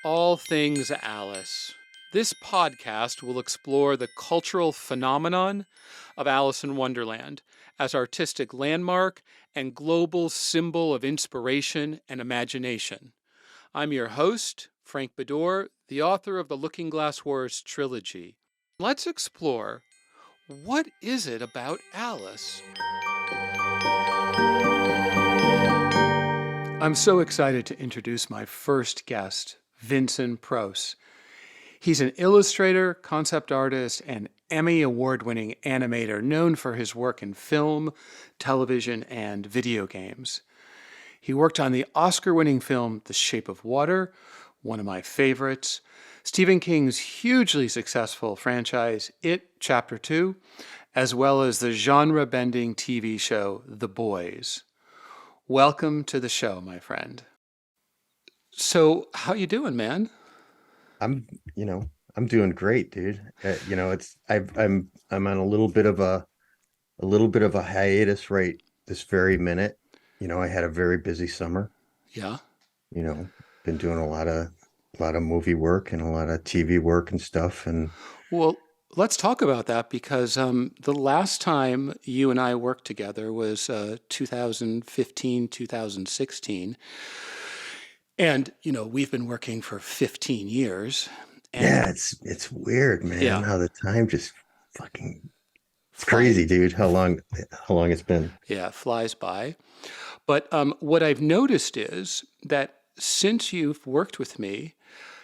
All Things Alice. This podcast will explore the cultural phenomenon of Alice in Wonderland as artistic landmark and global symbol of inspiration and imagination. I'm your host, Frank Beddor, the author of the Looking Glass Wars Trilogy. Let's explore, what is it about Alice? I'm so excited to introduce my first guest, Vincent Proce. He's an illustrator, concept artist, and Emmy award-winning animator known for his work in film, television, and video games. He worked on the Oscar-winning film The Shape of Water, one of my favorites, Stephen King's hugely successful franchise It Chapter 2, as well as the genre-bending TV show The Boys. Welcome to the show, my friend. So, how you doing, man? I'm, I'm doing great, dude. I'm on a little bit of a hiatus right this very minute. I had a very busy summer. Yeah. You know, been doing a lot of movie work and a lot of TV work and stuff. And Well, let's talk about that because the last time you and I worked together was 2015, 2016. And, we've been working for 15 years. And yeah, it's weird, man, yeah, how the time just fucking it's fly, crazy, dude. How long it's been. yeah, flies by. But what I've noticed is that since you've worked with me,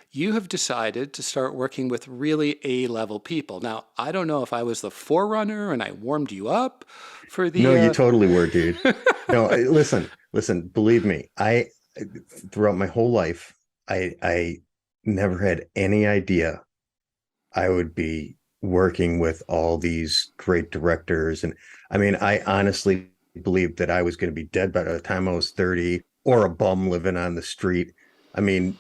you have decided to start working with really A-level people. Now, I don't know if I was the forerunner and I warmed you up for No, the you totally were, dude. No, listen, believe me, I throughout my whole life, I never had any idea I would be working with all these great directors. And I mean, I honestly believed that I was going to be dead by the time I was 30 or a bum living on the street. I mean,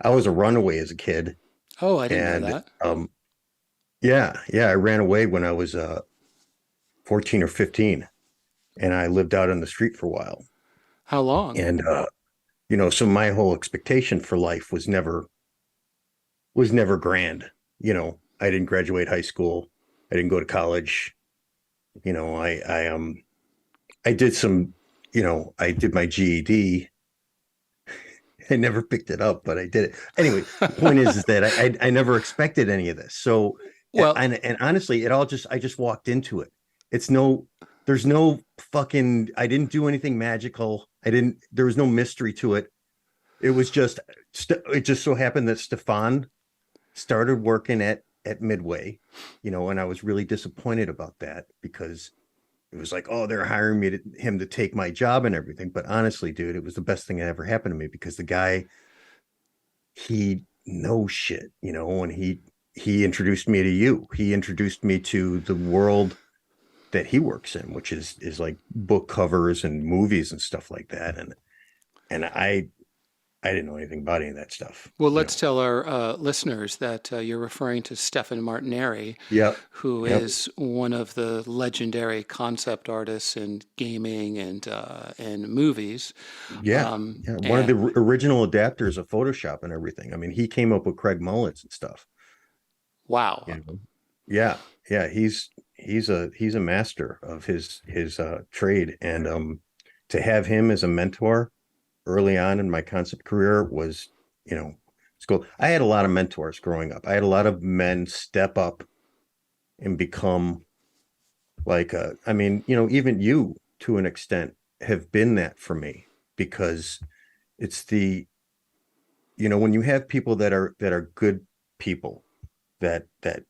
I was a runaway as a kid. Oh, I didn't know And that. yeah, I ran away when I was 14 or 15 and I lived out on the street for a while. How long? And so my whole expectation for life was never grand. I didn't graduate high school. I didn't go to college. I did I did my GED. I never picked it up, but I did it. Anyway, the point is that I never expected any of this. So Well, and honestly, I just walked into it. It's no there's no fucking I didn't do anything magical. There was no mystery to it. It was just it just so happened that Stefan started working at Midway, and I was really disappointed about that because it was like, oh, they're hiring him to take my job and everything. But honestly, dude, it was the best thing that ever happened to me because the guy, he knows shit, and he introduced me to you. He introduced me to the world that he works in, which is like book covers and movies and stuff like that. And I didn't know anything about any of that stuff. well, let's tell our listeners that you're referring to Stefan Martineri, Yep. who Yep. is one of the legendary concept artists in gaming and movies. Yeah. Yeah. One of the And original adapters of Photoshop and everything. I mean, he came up with Craig Mullins and stuff. wow. You know? Yeah. Yeah. He's a master of his trade. And to have him as a mentor early on in my concept career was, it's cool. I had a lot of mentors growing up. I had a lot of men step up and become like I mean, even you to an extent have been that for me because it's when you have people that are good people that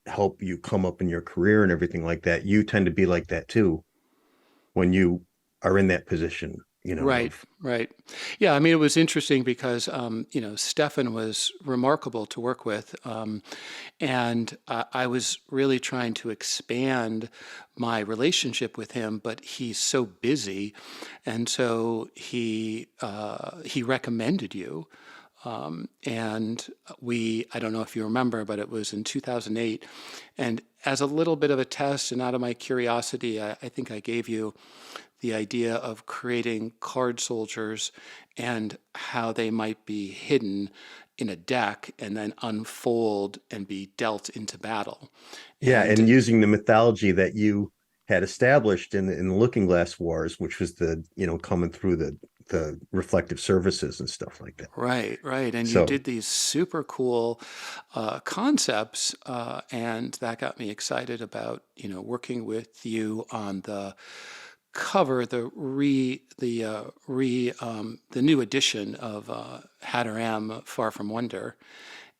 help you come up in your career and everything like that, you tend to be like that too when you are in that position, Right, of right. Yeah, I mean, it was interesting because, Stefan was remarkable to work with. And I was really trying to expand my relationship with him, but he's so busy. And so he recommended you. And I don't know if you remember, but it was in 2008. And as a little bit of a test and out of my curiosity, I think I gave you the idea of creating card soldiers and how they might be hidden in a deck and then unfold and be dealt into battle. Yeah, And and using the mythology that you had established in the Looking Glass Wars, which was the, coming through the reflective surfaces and stuff like that. right, right. And you So did these super cool concepts, and that got me excited about, working with you on the cover, the new edition of Hatter Far From Wonder.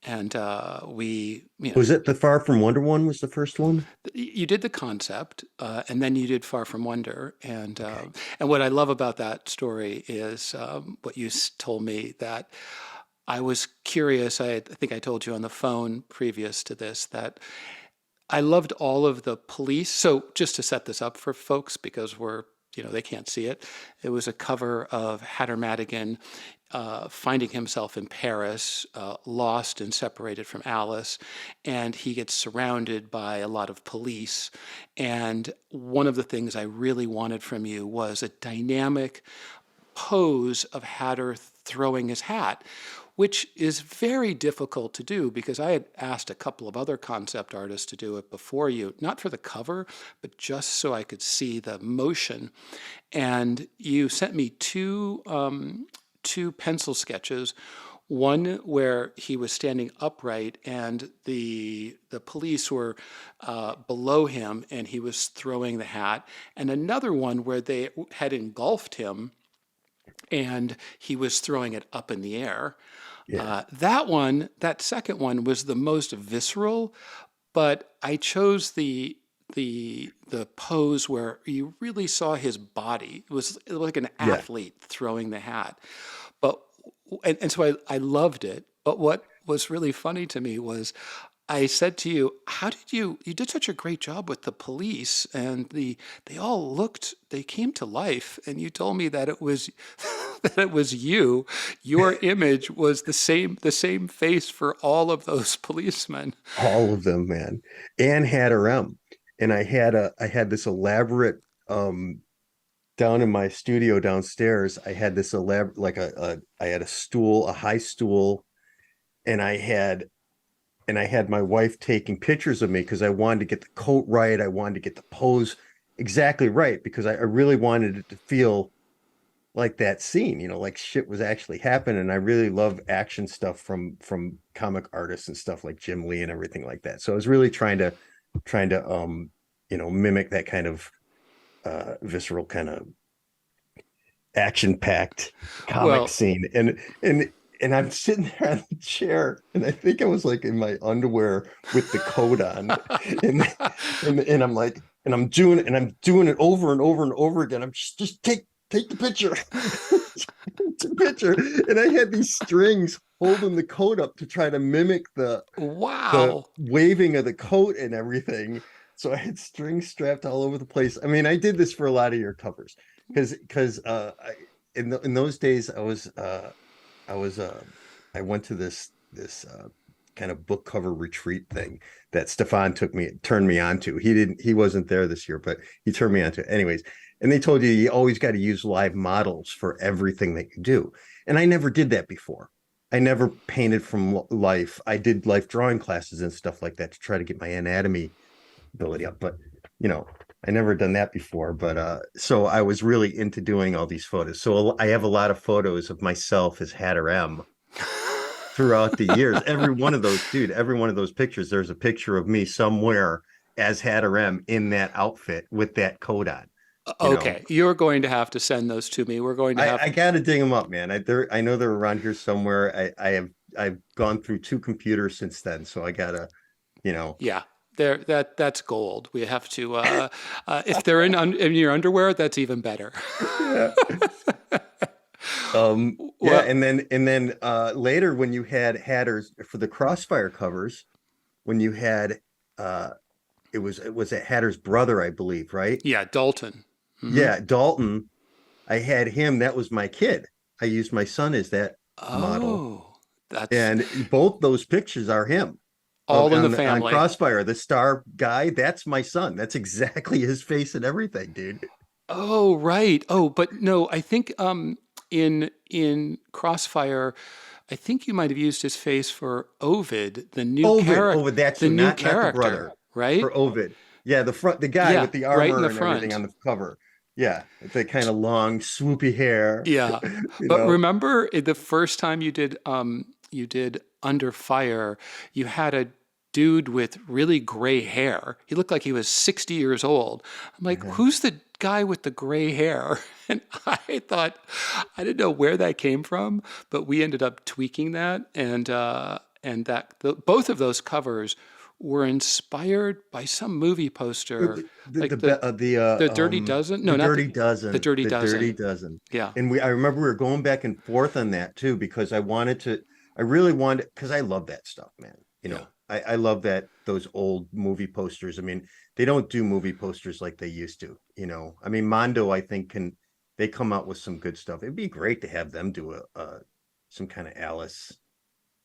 And was it the Far From Wonder one was the first one? you did the concept, and then you did Far From Wonder, Okay. and what I love about that story is what you told me that I was curious. I think I told you on the phone previous to this that I loved all of the police. So just to set this up for folks, because they can't see it. It was a cover of Hatter Madigan finding himself in Paris, lost and separated from Alice, and he gets surrounded by a lot of police. And one of the things I really wanted from you was a dynamic pose of Hatter throwing his hat, which is very difficult to do because I had asked a couple of other concept artists to do it before you, not for the cover, but just so I could see the motion. And you sent me two pencil sketches. One where he was standing upright and the police were below him and he was throwing the hat, and another one where they had engulfed him and he was throwing it up in the air. Yeah. That second one was the most visceral, but I chose the pose where you really saw his body. It was like an Yeah. athlete throwing the hat. But and so I loved it. But what was really funny to me was I said to you, how did you did such a great job with the police and they came to life, and you told me that it was that it was you. Your image was the same face for all of those policemen. All of them, man. And Hatter M. And I had this elaborate down in my studio downstairs. I had this elaborate I had a stool, a high stool, and I had my wife taking pictures of me because I wanted to get the coat right. I wanted to get the pose exactly right because I really wanted it to feel like that scene, like shit was actually happening. And I really love action stuff from comic artists and stuff like Jim Lee and everything like that. So I was really trying to mimic that kind of visceral kind of action packed comic Well, scene. And I'm sitting there on the chair, and I think I was like in my underwear with the coat on, and I'm like, and I'm doing it over and over and over again. I'm just take the picture, take the picture, and I had these strings holding the coat up to try to mimic the wow. waving of the coat and everything. So I had strings strapped all over the place. I mean, I did this for a lot of your covers because in those days I went to this kind of book cover retreat thing that Stefan turned me on to. He wasn't there this year, but he turned me on to it. Anyways. And they told you always got to use live models for everything that you do. And I never did that before. I never painted from life. I did life drawing classes and stuff like that to try to get my anatomy ability up. But, I never done that before. But so I was really into doing all these photos. So I have a lot of photos of myself as Hatter M throughout the years. Every one of those pictures, there's a picture of me somewhere as Hatter M in that outfit with that coat on. Okay, you're going to have to send those to me. We're going to have. I gotta dig them up, man. I know they're around here somewhere. I've gone through 2 computers since then, so I gotta, Yeah, that's gold. We have to. If they're in your underwear, that's even better. yeah. Yeah, Well, and then later when you had Hatters for the Crossfire covers, when you had it was a Hatter's brother, I believe, right? yeah, Dalton. Hmm. Yeah, Dalton. I had him. That was my kid. I used my son as that model. Oh, that's And both those pictures are him all in the on family. Crossfire, the star guy. That's my son. That's exactly his face and everything, dude. Oh, right. Oh, but no, I think in Crossfire, I think you might have used his face for Ovid, Ovid, that's the who, new not the character, brother, right? for Ovid. Yeah, the guy Yeah, with the right in armor the and everything front. on the cover. Yeah, with the kind of long, swoopy hair. Yeah. You But know, remember the first time you did Under Fire, you had a dude with really gray hair. He looked like he was 60 years old. I'm like, yeah. who's the guy with the gray hair? And I thought I didn't know where that came from, but we ended up tweaking that and both of those covers were inspired by some movie poster like the Dirty Dozen. No, The not Dirty the Dozen, Dirty the Dirty Dozen. Dozen, Yeah. and I remember we were going back and forth on that too because I really wanted because I love that stuff, man. Yeah. I love that those old movie posters. I mean, they don't do movie posters like they used to. I mean, Mondo, I think they come out with some good stuff. It'd be great to have them do a some kind of Alice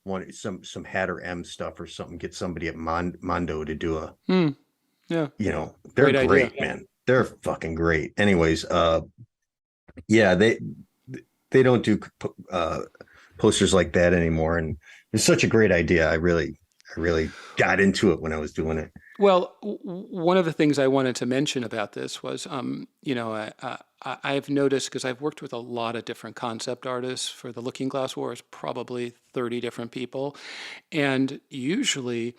one some Hatter M stuff or something. Get somebody at Mondo to do a Hmm. Yeah. they're Great idea. great, man. They're fucking great. Anyways, yeah, they don't do posters like that anymore, and it's such a great idea. I really got into it when I was doing it. Well, one of the things I wanted to mention about this was, I've noticed because I've worked with a lot of different concept artists for the Looking Glass Wars, probably 30 different people. And usually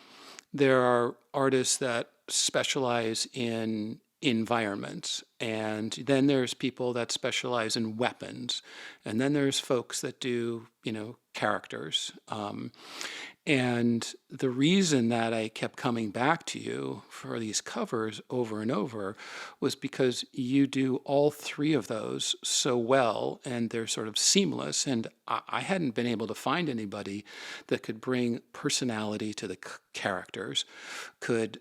there are artists that specialize in environments. And then there's people that specialize in weapons. And then there's folks that do, characters. And the reason that I kept coming back to you for these covers over and over was because you do all three of those so well and they're sort of seamless. And I hadn't been able to find anybody that could bring personality to the characters, could,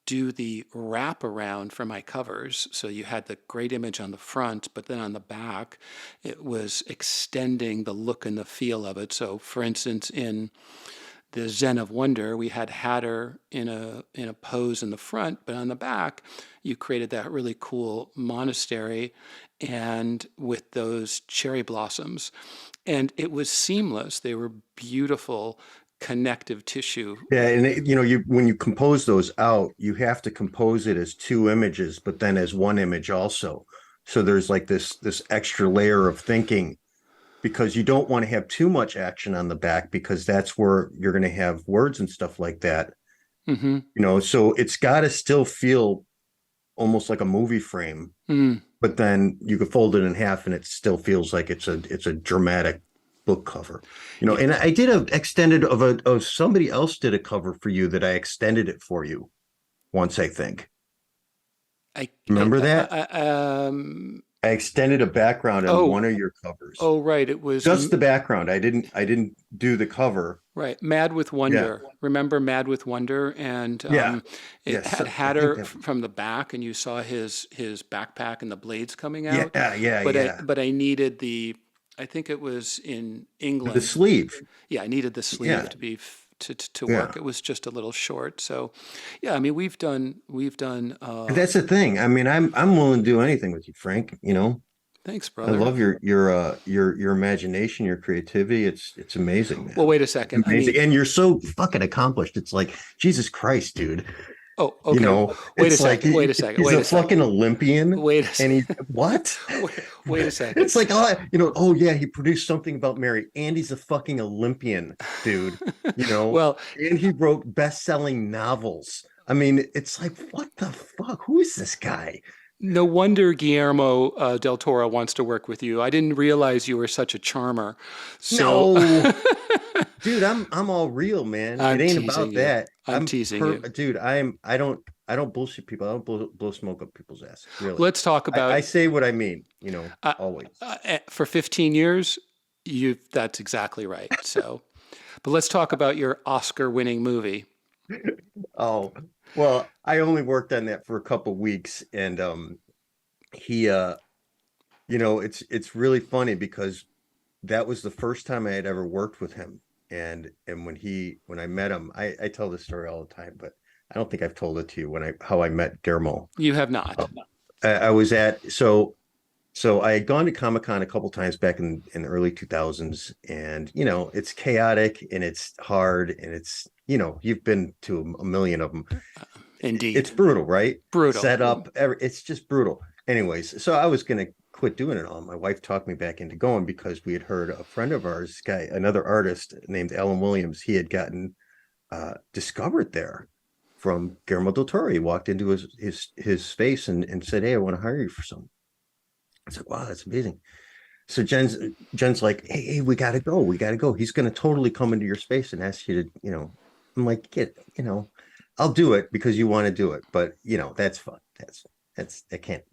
do the wrap around for my covers. So you had the great image on the front, but then on the back, it was extending the look and the feel of it. So, for instance, in the Zen of Wonder, we had Hatter in a pose in the front, but on the back, you created that really cool monastery and with those cherry blossoms. And it was seamless. They were beautiful connective tissue. Yeah, and you when you compose those out, you have to compose it as two images, but then as one image also. So there's like this extra layer of thinking because you don't want to have too much action on the back because that's where you're going to have words and stuff like that. Mm-hmm. So it's got to still feel almost like a movie frame, but then you could fold it in half and it still feels like it's a dramatic book cover. And I did a extended of somebody else did a cover for you that I extended it for you once, I think. Remember that? I extended a background on one of your covers. Oh, right. It was Just the background. I didn't do the cover. Right. Mad with Wonder. Yeah. Remember Mad with Wonder? And Yeah. it Yes. had I Hatter think that, from the back, and you saw his backpack and the blades coming out. yeah. But I needed I think it was in England. The sleeve. Yeah, I needed the sleeve Yeah. to be to Yeah. work. It was just a little short. So, yeah, I mean, we've done That's the thing. I mean, I'm willing to do anything with you, Frank. thanks, I brother. love your imagination, your creativity. It's amazing, man. Well, wait a second. Amazing. And you're so fucking accomplished. It's like, Jesus Christ, dude. Oh, okay. Wait a It's like second. Wait a second. He's Wait a a second. fucking Olympian. Wait a And second. he what? Wait a second. It's like, oh yeah, he produced something about Mary. Andy's a fucking Olympian, dude. Well, And he wrote best-selling novels. I mean, it's like, what the fuck? Who is this guy? no wonder Guillermo Del Toro wants to work with you. I didn't realize you were such a charmer. So No, dude, I'm all real, man. I'm It ain't teasing about you. that. I'm teasing you. Dude. I don't bullshit people. I don't blow smoke up people's ass. Really. Let's talk about I say what I mean. uh, Always. for 15 years. That's exactly right. So, but let's talk about your Oscar-winning movie. Oh, well, I only worked on that for a couple weeks, and he it's really funny because that was the first time I had ever worked with him. And when I met him, I tell this story all the time, but I don't think I've told it to you how I met Guillermo. You have not. I was at so I had gone to Comic-Con a couple times back in the early 2000s, and it's chaotic and it's hard and it's you've been to a million of them. It's Indeed. brutal, right? Brutal. Set up, it's just brutal. Anyways, so I was gonna quit doing it all. My wife talked me back into going because we had heard a friend of ours, another artist named Alan Williams, he had gotten discovered there from Guillermo Del Toro. He walked into his space and said, "Hey, I want to hire you for something." I was like, "Wow, that's amazing." So Jen's like, "Hey, we gotta go. We gotta go. He's gonna totally come into your space and ask you to, I'm like, I'll do it because you want to do it, but that's fun. That's I can't,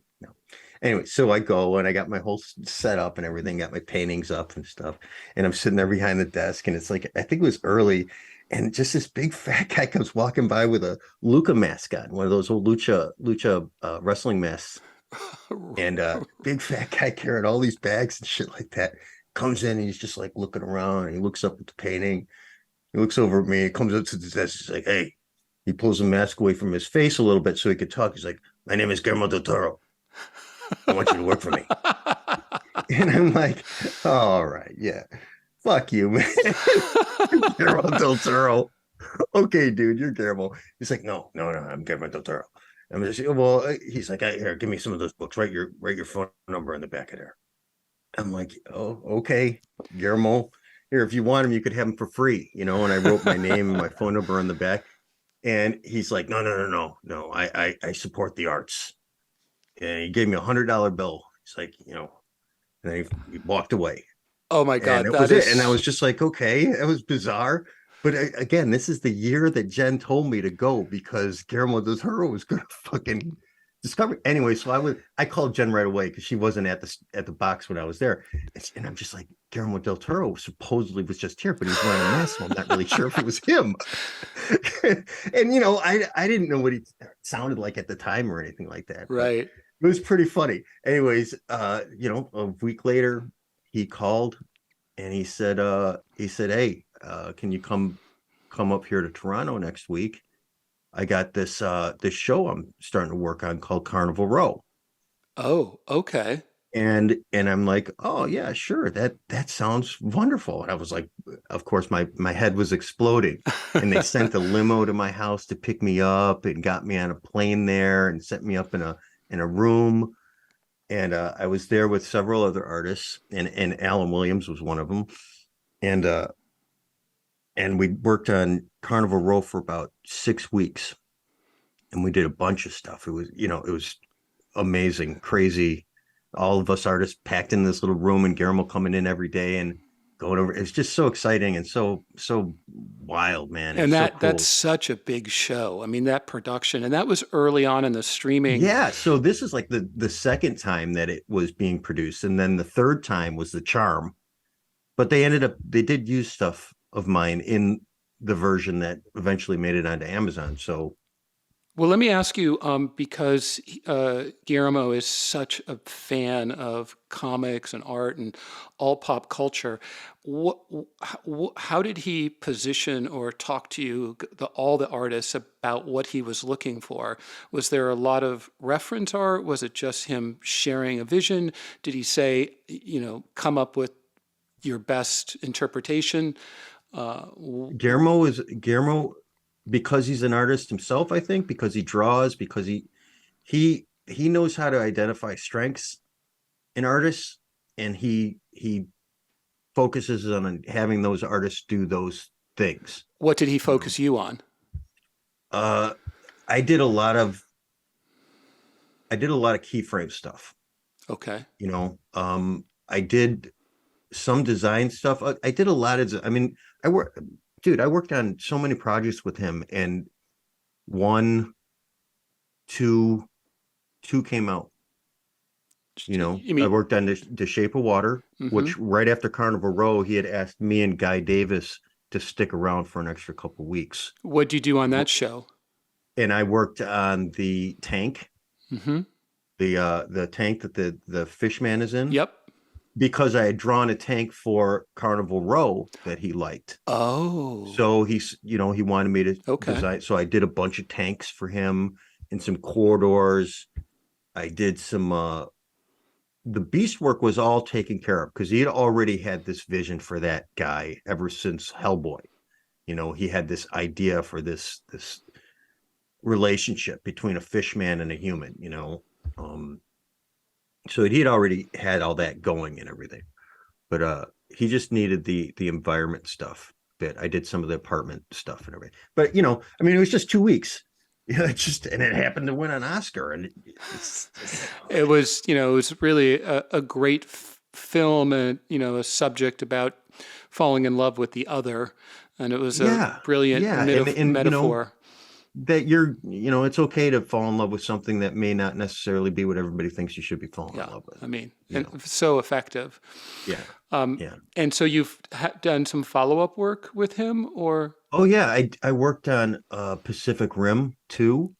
Anyway, so I go and I got my whole set up and everything, got my paintings up and stuff, and I'm sitting there behind the desk, and it's like I think it was early, and just this big fat guy comes walking by with a Luca mask on, one of those old lucha wrestling masks, and big fat guy carrying all these bags and shit like that comes in and he's just like looking around and he looks up at the painting. He looks over at me, he comes up to the desk, he's like, "Hey," he pulls the mask away from his face a little bit so he could talk. He's like, "My name is Guillermo Del Toro. I want you to work for me." And I'm like, "All right, yeah, fuck you, man." Guillermo Del Toro. "Okay, dude, you're Guillermo." He's like, "No, no, no, I'm Guillermo Del Toro." I'm just, well, he's like, "Here, give me some of those books. Write your phone number in the back of there." I'm like, "Oh, okay, Guillermo. Here, if you want him, you could have him for free, And I wrote my name and my phone number on the back. And he's like, "No, no, no, no, no. I support the arts." And he gave me $100 bill. He's like, and then he walked away. Oh my And God, that that was it. And I is was just like, okay, it was bizarre. But again, this is the year that Jen told me to go because Guillermo del Toro was going to fucking discover. Anyway, so I called Jen right away because she wasn't at the box when I was there. And I'm just like, Guillermo del Toro supposedly was just here, but he's wearing a mask. So I'm not really sure if it was him. And I didn't know what he sounded like at the time or anything like that. But right. it was pretty funny. Anyways, a week later, he called and he said, "Hey, can you come up here to Toronto next week? I got this show I'm starting to work on called Carnival Row." Oh, okay. And I'm like, "Oh yeah, sure. That sounds wonderful." And I was like, of course, my head was exploding. And they sent a limo to my house to pick me up and got me on a plane there and set me up in a room. And I was there with several other artists, and Alan Williams was one of them. And we worked on Carnival Row for about 6 weeks, and we did a bunch of stuff. It was amazing, crazy. All of us artists packed in this little room, and Guillermo coming in every day and going over. It's just so exciting and so wild, man. And It's so that's cool. such a big show. I mean, that production, and that was early on in the streaming. Yeah, so this is like the second time that it was being produced, and then the third time was the Charm. But they did use stuff of mine in the version that eventually made it onto Amazon. So Well, let me ask you, because Guillermo is such a fan of comics and art and all pop culture, what, how did he position or talk to you, all the artists, about what he was looking for? Was there a lot of reference art? Was it just him sharing a vision? Did he say, come up with your best interpretation? Uh, Guillermo, because he's an artist himself, I think, because he draws, because he knows how to identify strengths in artists, and he focuses on having those artists do those things. what did he You know, focus you on? uh, I did a lot of keyframe stuff. Okay. I did some design stuff. I did a lot of. I mean, I worked on so many projects with him, and one, two, two came out. You I mean, worked on the Shape of Water, hmm which right after Carnival Row, he had asked me and Guy Davis to stick around for an extra couple of weeks, what'd you do on that show? and I worked on the tank, Hmm. the tank that the fish man is in, Yep. because I had drawn a tank for Carnival Row that he liked. Oh, So he wanted me to okay. design. So I did a bunch of tanks for him and some corridors. I did some the beast work was all taken care of because he had already had this vision for that guy ever since Hellboy. He had this idea for this relationship between a fish man and a human, so he had already had all that going and everything. But he just needed the environment stuff. That I did some of the apartment stuff and everything. But I mean, it was just 2 weeks. And it happened to win an Oscar, and It was, it was really a great film, and a subject about falling in love with the other, and it was a brilliant and metaphor. That it's okay to fall in love with something that may not necessarily be what everybody thinks you should be falling in love with. I mean, and so effective. Yeah. And so you've done some follow-up work with him, or? Oh yeah, I worked on Pacific Rim 2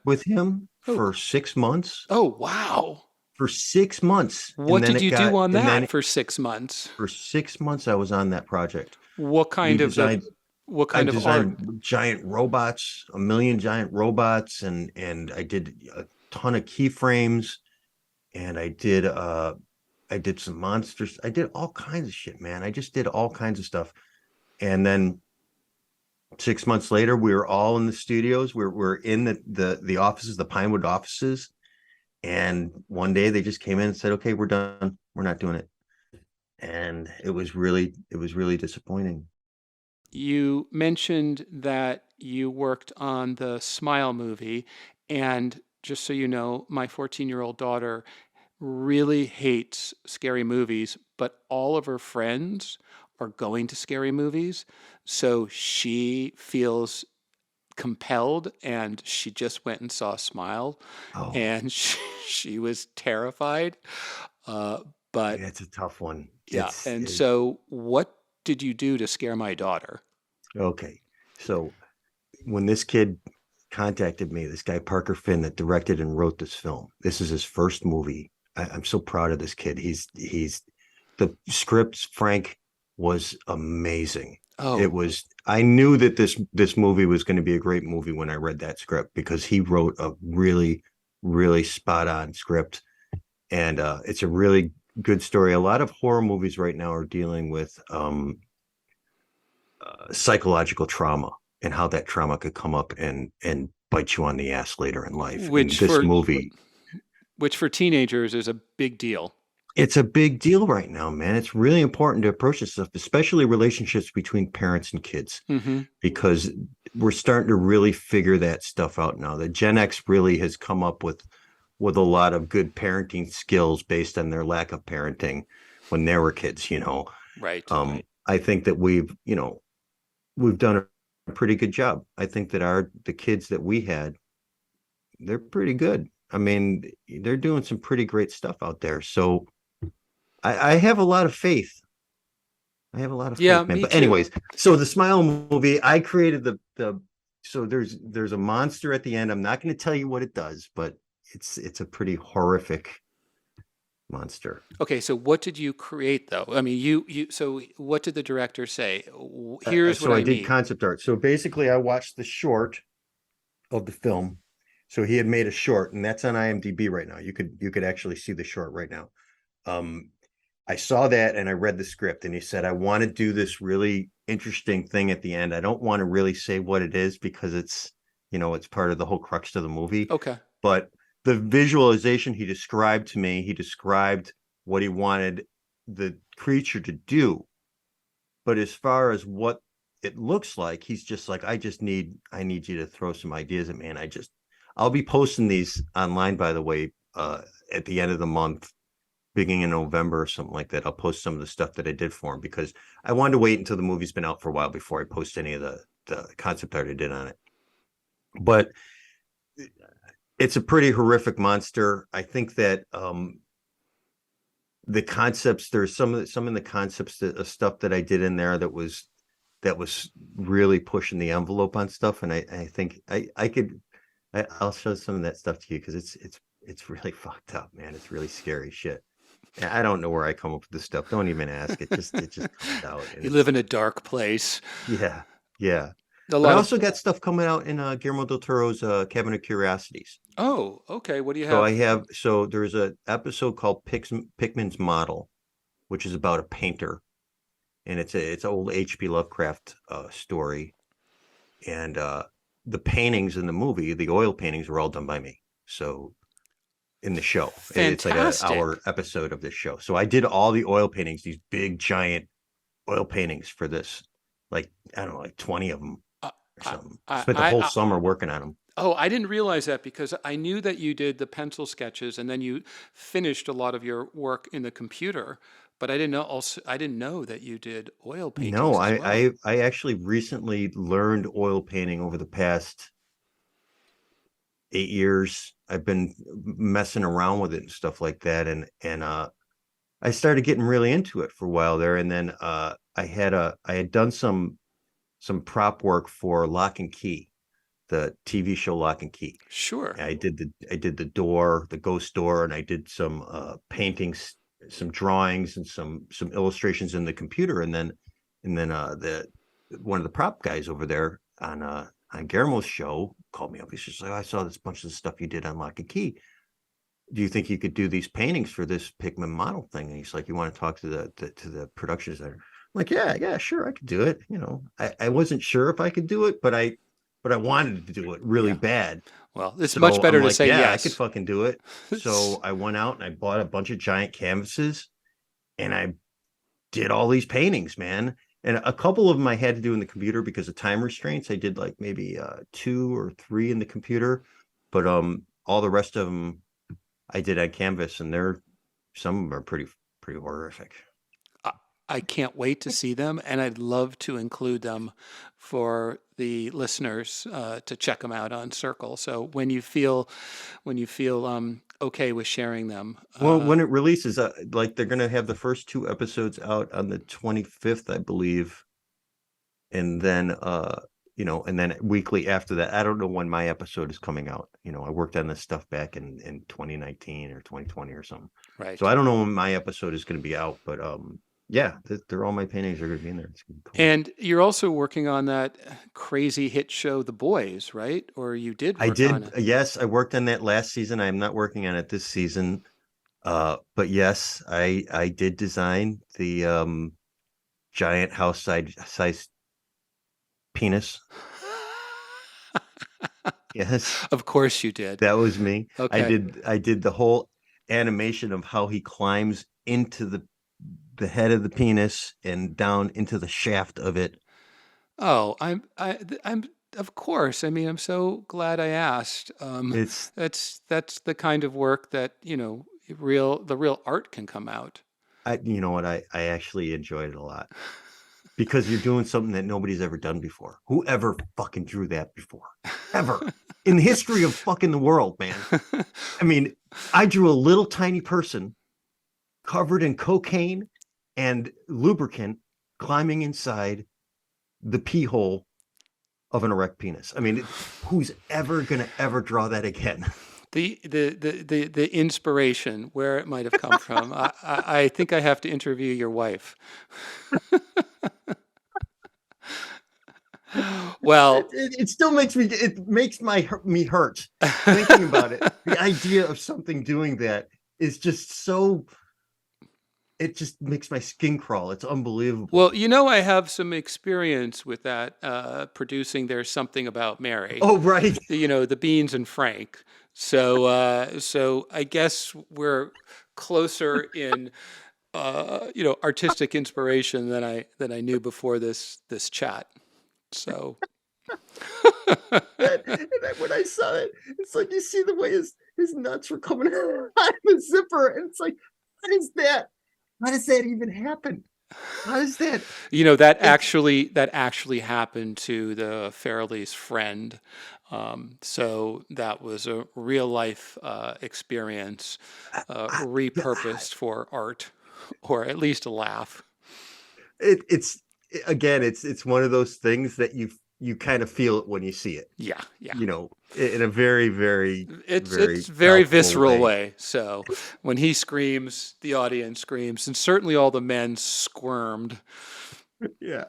with him for 6 months. Oh wow. For 6 months. What did you do on that for 6 months? For 6 months I was on that project. What kind of art? Giant robots, a million giant robots, and I did a ton of keyframes, and I did some monsters. I did all kinds of shit, man. I just did all kinds of stuff. And then 6 months later, we were all in the studios. We're in the offices, the Pinewood offices. And one day they just came in and said, okay, we're done. We're not doing it. And it was really disappointing. You mentioned that you worked on the Smile movie, and just so you know, my 14-year-old daughter really hates scary movies, but all of her friends are going to scary movies, so she feels compelled, and she just went and saw Smile, and she was terrified. But it's a tough one. Yeah, so what did you do to scare my daughter? Okay, so when this kid contacted me, this guy Parker Finn that directed and wrote this film, this is his first movie. I'm so proud of this kid. He's the script, Frank, was amazing. It was. I knew that this movie was going to be a great movie when I read that script, because he wrote a really, really spot on script, and it's a really good story. A lot of horror movies right now are dealing with psychological trauma and how that trauma could come up and bite you on the ass later in life. Which for teenagers is a big deal. It's a big deal right now, man. It's really important to approach this stuff, especially relationships between parents and kids, because we're starting to really figure that stuff out now. The Gen X really has come up with a lot of good parenting skills based on their lack of parenting when they were kids, Right. I think that we've done a pretty good job. I think that the kids that we had, they're pretty good. I mean, they're doing some pretty great stuff out there. So I have a lot of faith. Man. But anyways, so the Smile movie, I created so there's a monster at the end. I'm not going to tell you what it does, but it's a pretty horrific monster. Okay, so what did you create though? I mean, so what did the director say? Here's what I did concept art. So basically I watched the short of the film. So he had made a short, and that's on IMDb right now. You could actually see the short right now. I saw that and I read the script, and he said, I want to do this really interesting thing at the end. I don't want to really say what it is because it's part of the whole crux of the movie. Okay. But the visualization he described to me, he described what he wanted the creature to do. But as far as what it looks like, he's just like, I need you to throw some ideas at me. And I'll be posting these online, by the way, at the end of the month, beginning in November or something like that. I'll post some of the stuff that I did for him, because I wanted to wait until the movie's been out for a while before I post any of the concept art I did on it. But it's a pretty horrific monster. I think that the concepts, there's some of the concepts stuff that I did in there that was really pushing the envelope on stuff. And I think I'll show some of that stuff to you, because it's really fucked up, man. It's really scary shit. I don't know where I come up with this stuff. Don't even ask. It just comes out. You live in a dark place. Yeah. But I also got stuff coming out in Guillermo Del Toro's Cabinet of Curiosities. Oh, okay. What do you So have? there's a episode called Pickman's Model, which is about a painter, and it's an old H.P. Lovecraft story, and the paintings in the movie, the oil paintings, were all done by me. So in the show, it's like a Fantastic. hour episode of this show. So I did all the oil paintings, these big giant oil paintings for this, like I don't know, like 20 of them Uh, or I, something. I, Spent the I, whole I, summer working on them. oh, I didn't realize that because I knew that you did the pencil sketches and then you finished a lot of your work in the computer, but I didn't know that you did oil No, paintings as well. I actually recently learned oil painting over the past 8 years. I've been messing around with it and stuff like that, and I started getting really into it for a while there, and then I had done some prop work for Lock and Key, the TV show Lock and Key. Sure. I did the door, the ghost door, and I did some paintings, some drawings, and some illustrations in the computer, and then the one of the prop guys over there on Guillermo's show called me up. He's just like, I saw this bunch of stuff you did on Lock and Key. Do you think you could do these paintings for this Pikmin model thing? And he's like, you want to talk to the production designer? I'm like, yeah, sure, I could do it. I wasn't sure if I could do it, but I wanted to do it really Yeah. bad. Well, it's much So I'm better to like, say yeah, I could yes. fucking do it. So I went out and I bought a bunch of giant canvases and I did all these paintings, man. And a couple of them I had to do in the computer because of time restraints. I did like maybe 2 or 3 in the computer, but all the rest of them I did on canvas, and some of them are pretty horrific. I I can't wait to see them, and I'd love to include them for the listeners to check them out on Circle. So when you feel okay with sharing them, Well, when it releases, like they're gonna have the first 2 episodes out on the 25th, I believe, and then and then weekly after that. I don't know when my episode is coming out. I worked on this stuff back in 2019 or 2020 or something. So right? I don't know when my episode is going to be out, but yeah, they're all my paintings are going to be in there. It's gonna be cool. And you're also working on that crazy hit show, The Boys, right? Or you did I work on did, it. yes, I worked on that last season. I am not working on it this season. But yes, I did design the giant house size penis. Yes, Of course you did. that was me. Okay. I did the whole animation of how he climbs into the head of the penis and down into the shaft of it. Oh, I'm of course. I mean, I'm so glad I asked. It's That's the kind of work that, the real art can come out. you know what, I actually enjoyed it a lot because you're doing something that nobody's ever done before. Whoever fucking drew that before? Ever. In the history of fucking the world, man. I mean, I drew a little tiny person covered in cocaine and lubricant climbing inside the pee hole of an erect penis. I mean, who's ever gonna ever draw that again? The inspiration, where it might have come from. I think I have to interview your wife. it, Well, it, it still makes me hurt thinking about it. The idea of something doing that is just so, it just makes my skin crawl. It's unbelievable. well, I have some experience with that, producing There's Something About Mary, Oh, right. the Beans and Frank. So I guess we're closer in, artistic inspiration than I knew before this chat. So When I saw it, it's like you see the way his nuts were coming out of the zipper, and it's like, what is that? How does that even happen? How does that? It's that actually happened to the Fairley's friend. So that was a real life experience, I, repurposed for art, or at least a laugh. it's again, it's one of those things that you kind of feel it when you see it. Yeah, yeah. In a very, very, It's very very palpable visceral way. way. So when he screams, the audience screams, and certainly all the men squirmed. Yeah.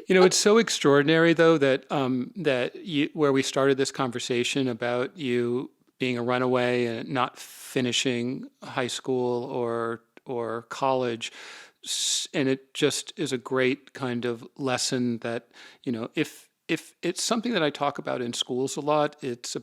It's so extraordinary though that where we started this conversation about you being a runaway and not finishing high school or college. And it just is a great kind of lesson that, if it's something that I talk about in schools a lot, it's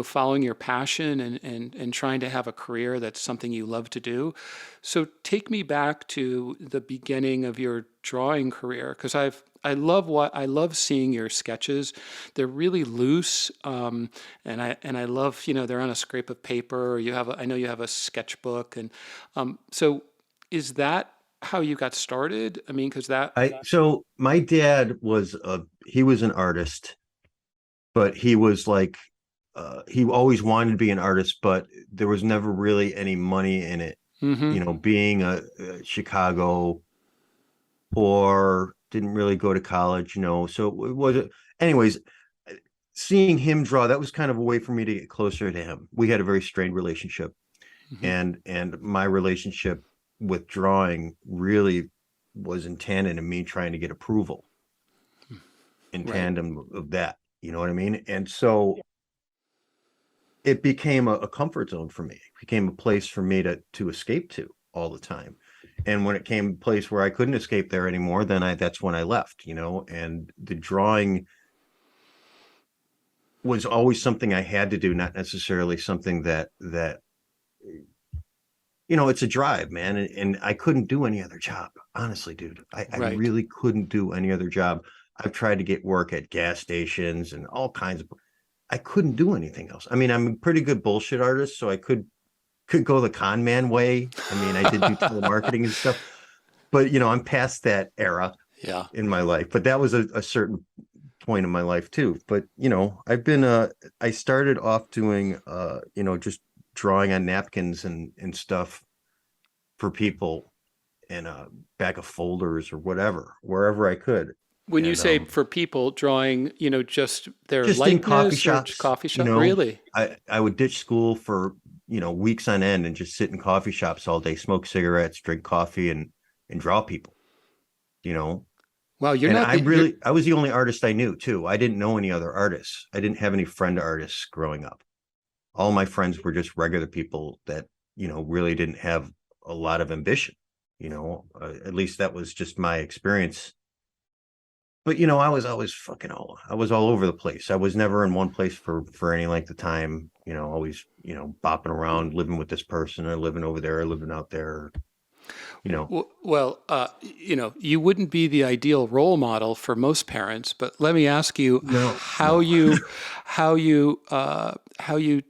following your passion and trying to have a career that's something you love to do. So take me back to the beginning of your drawing career, because I love seeing your sketches. They're really loose, and I love, they're on a scrape of paper. Or I know you have a sketchbook, and so is that how you got started? I mean, because So my dad he was an artist, but he was like, he always wanted to be an artist, but there was never really any money in it. hmm Being a Chicago poor, didn't really go to college, so it was, anyways, seeing him draw, that was kind of a way for me to get closer to him. We had a very strained relationship, hmm and my relationship with drawing really was in tandem to me trying to get approval in right. tandem of that. You know what I mean? And so it became a comfort zone for me. It became a place for me to escape to all the time. And when it came a place where I couldn't escape there anymore, then that's when I left, and the drawing was always something I had to do, not necessarily something that it's a drive, man. And I couldn't do any other job. Honestly, dude, I Right. really couldn't do any other job. I've tried to get work at gas stations and all kinds of, I couldn't do anything else. I mean, I'm a pretty good bullshit artist, so I could go the con man way. I mean, I did do telemarketing and stuff, but I'm past that era Yeah. in my life. But that was a certain point in my life too. But I started off doing just drawing on napkins and stuff for people in a bag of folders or whatever, wherever I could. When you And say for people drawing, just their just in coffee likeness or shops, coffee shop, really? I would ditch school for, weeks on end and just sit in coffee shops all day, smoke cigarettes, drink coffee and draw people, you know. Wow, you're And not the you're I was the only artist I knew too. I didn't know any other artists. I didn't have any friend artists growing up. All my friends were just regular people that, really didn't have a lot of ambition, at least that was just my experience. But I was all over the place. I was never in one place for any length of time, always, bopping around, living with this person or living over there, or living out there, you know. well, you wouldn't be the ideal role model for most parents, but let me ask you No, no. how you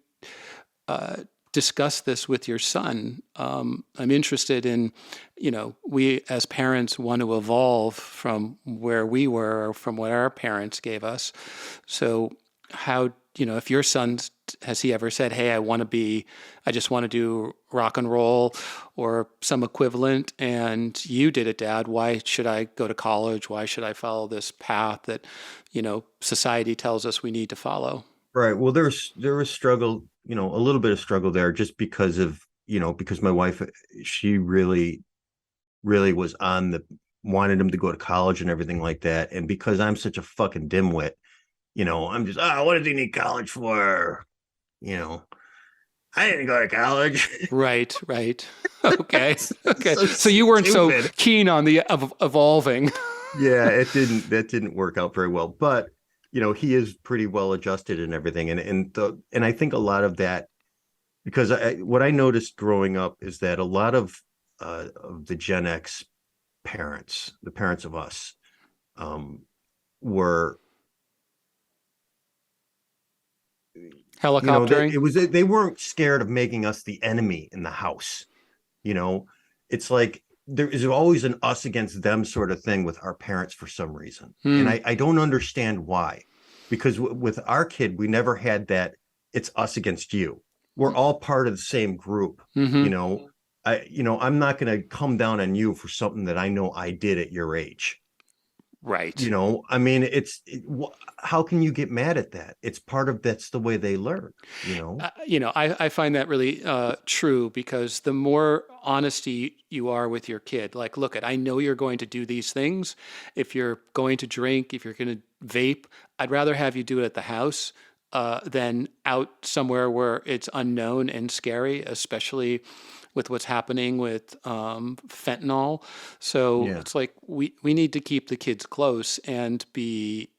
discuss this with your son. I'm interested in, we as parents want to evolve from where we were or from what our parents gave us. So how, if your son, has he ever said, hey, I just want to do rock and roll or some equivalent, and you did it, Dad, why should I go to college? Why should I follow this path that, society tells us we need to follow? Right. Well, there was struggle, a little bit of struggle there just because of, because my wife, she really, really was on wanted him to go to college and everything like that. And because I'm such a fucking dimwit, I'm just, what does he need college for? You know, I didn't go to college. Right, right. Okay, okay. So So you weren't so stupid. keen on the of evolving. Yeah, that didn't work out very well. But he is pretty well adjusted and everything. And I think a lot of that, because what I noticed growing up is that a lot of the Gen X parents, the parents of us, were, Helicoptering. they weren't scared of making us the enemy in the house. You know, it's like there is always an us against them sort of thing with our parents for some reason. And Hmm. I don't understand why, because with our kid, we never had that. It's us against you. We're all part of the same group. You Mm-hmm. know, I'm not going to come down on you for something that I know I did at your age. Right. I mean, how can you get mad at that? It's part of, that's the way they learn, you know? I find that really true, because the more honesty you are with your kid, like, look, I know you're going to do these things. If you're going to drink, if you're going to vape, I'd rather have you do it at the house. than out somewhere where it's unknown and scary, especially with what's happening with fentanyl. So Yeah. it's like we need to keep the kids close and be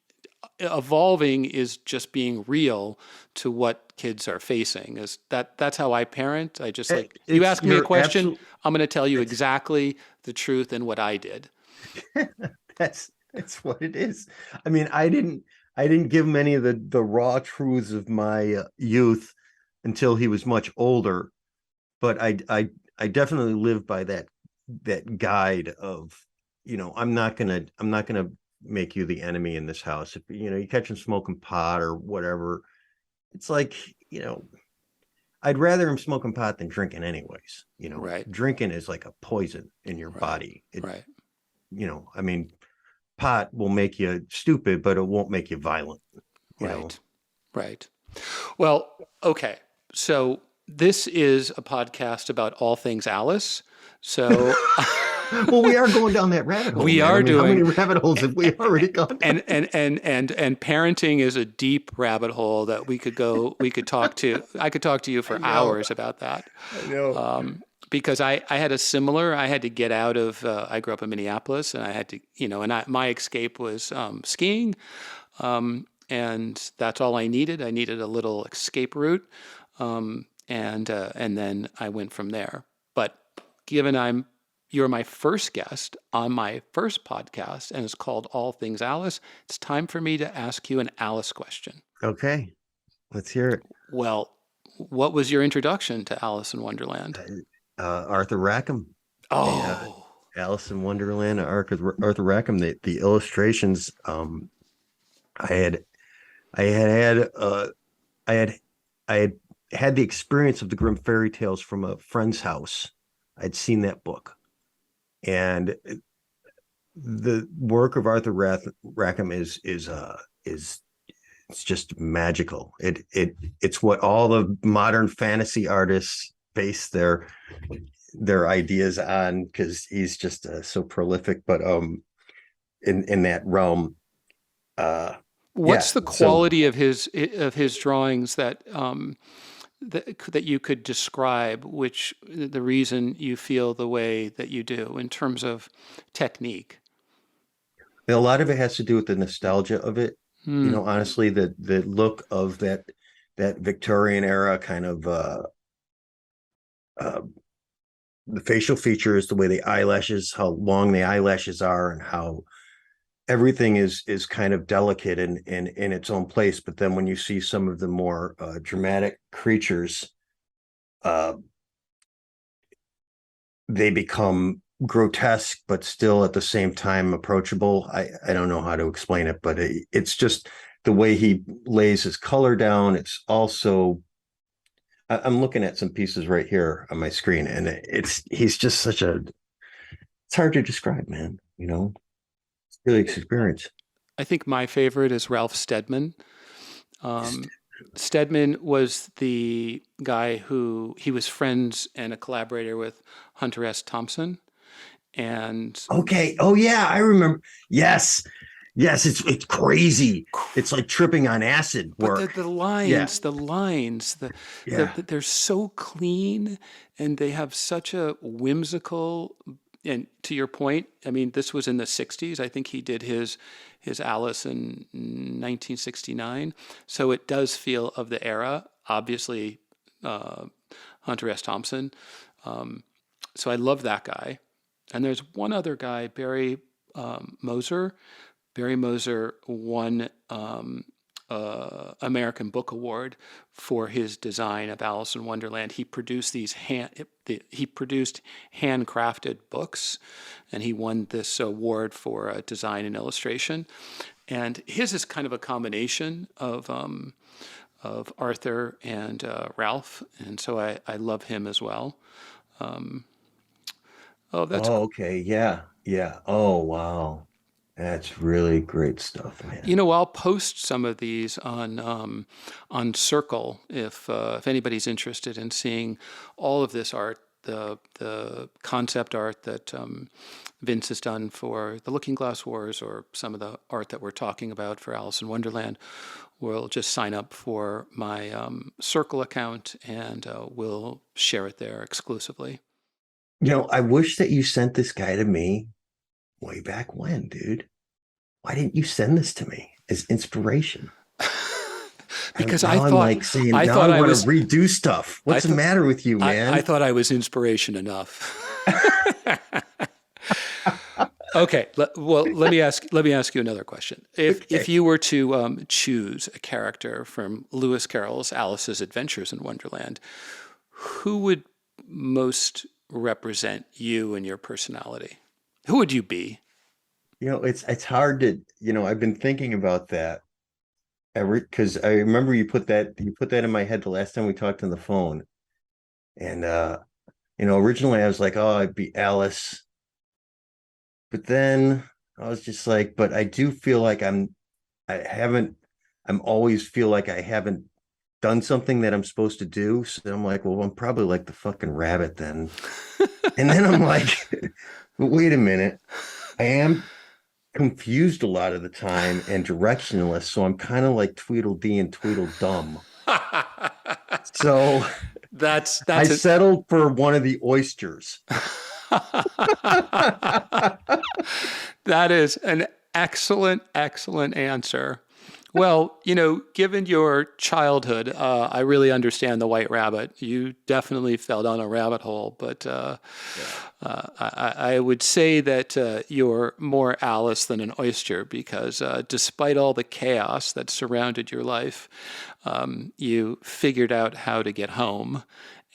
evolving is just being real to what kids are facing. Is that's how I parent. I just like you It's ask me a you're question, absolutely I'm going to tell you it's exactly the truth and what I did. that's what it is. I mean, I didn't give him any of the raw truths of my youth until he was much older, but I definitely live by that guide of, I'm not gonna make you the enemy in this house. If you catch him smoking pot or whatever, it's like, I'd rather him smoking pot than drinking anyways. Right, Drinking is like a poison in your right, body. right, I mean, pot will make you stupid, but it won't make you violent, you know. right, right. Well, okay. So this is a podcast about all things Alice. So Well, we are going down that rabbit hole, we man. I are mean, how many doing rabbit holes have we already gone down? and parenting is a deep rabbit hole that we could talk to. I could talk to you I for know. hours about that. I know. Because I had I had to get out of, I grew up in Minneapolis and I had to, my escape was skiing. And that's all I needed. I needed a little escape route. And then I went from there. But given you're my first guest on my first podcast and it's called All Things Alice, it's time for me to ask you an Alice question. Okay, let's hear it. Well, what was your introduction to Alice in Wonderland? Arthur Rackham, Oh, Alice in Wonderland, Arthur Rackham. The illustrations. I had, I had, I had, I had had the experience of the Grimm fairy tales from a friend's house. I'd seen that book, and the work of Arthur Rackham is it's just magical. It's what all the modern fantasy artists base their ideas on, because he's just so prolific. But in that realm, yeah. what's the So quality of his drawings that you could describe, which the reason you feel the way that you do in terms of technique? a lot of it has to do with the nostalgia of it. Hmm. Honestly, the look of that Victorian era kind of uh, the facial features, the way the eyelashes, how long the eyelashes are, and how everything is kind of delicate and in its own place. But then when you see some of the more dramatic creatures, uh, they become grotesque, but still at the same time approachable. I don't know how to explain it, but it's just the way he lays his color down. It's also, I'm looking at some pieces right here on my screen, and he's just it's hard to describe, man. It's really experience. I think my favorite is Ralph Steadman. Um, Steadman was the guy who he was friends and a collaborator with Hunter S. Thompson. And Okay. Oh yeah, I remember. Yes. Yes, it's crazy. It's like tripping on acid but work. the Yeah. lines, Yeah. they're so clean and they have such a whimsical. And to your point, I mean, this was in the '60s. I think he did his Alice in 1969, so it does feel of the era. Obviously, uh, Hunter S. Thompson. Um, so I love that guy. And there's one other guy, Barry Moser. Barry Moser won American Book Award for his design of Alice in Wonderland. He produced handcrafted books, and he won this award for design and illustration. And his is kind of a combination of Arthur and Ralph, and so I love him as well. Um, oh, that's Oh, okay. Yeah. Yeah. Oh, wow. That's really great stuff, man. I'll post some of these on Circle if anybody's interested in seeing all of this art the concept art that Vince has done for the Looking Glass Wars, or some of the art that we're talking about for Alice in Wonderland, will just sign up for my Circle account, and we'll share it there exclusively. I wish that you sent this guy to me way back when, dude. Why didn't you send this to me as inspiration? Because now I'm like saying, I now thought I want was, to redo stuff. What's the matter with you, man? I thought I was inspiration enough. Okay, let me ask you another question. If you were to choose a character from Lewis Carroll's Alice's Adventures in Wonderland, who would most represent you and your personality? Who would you be? It's hard to, I've been thinking about that because I remember you put that in my head the last time we talked on the phone. And originally I was like, oh, I'd be Alice. But then I was just like, but I do feel like I'm always feel like I haven't done something that I'm supposed to do. So I'm like, well, I'm probably like the fucking rabbit then. And then I'm like, but wait a minute. I am confused a lot of the time and directionless. So I'm kind of like Tweedledee and Tweedledum. So I settled for one of the oysters. That is an excellent answer. Well, given your childhood, I really understand the White Rabbit. You definitely fell down a rabbit hole, but I would say that you're more Alice than an oyster, because despite all the chaos that surrounded your life, you figured out how to get home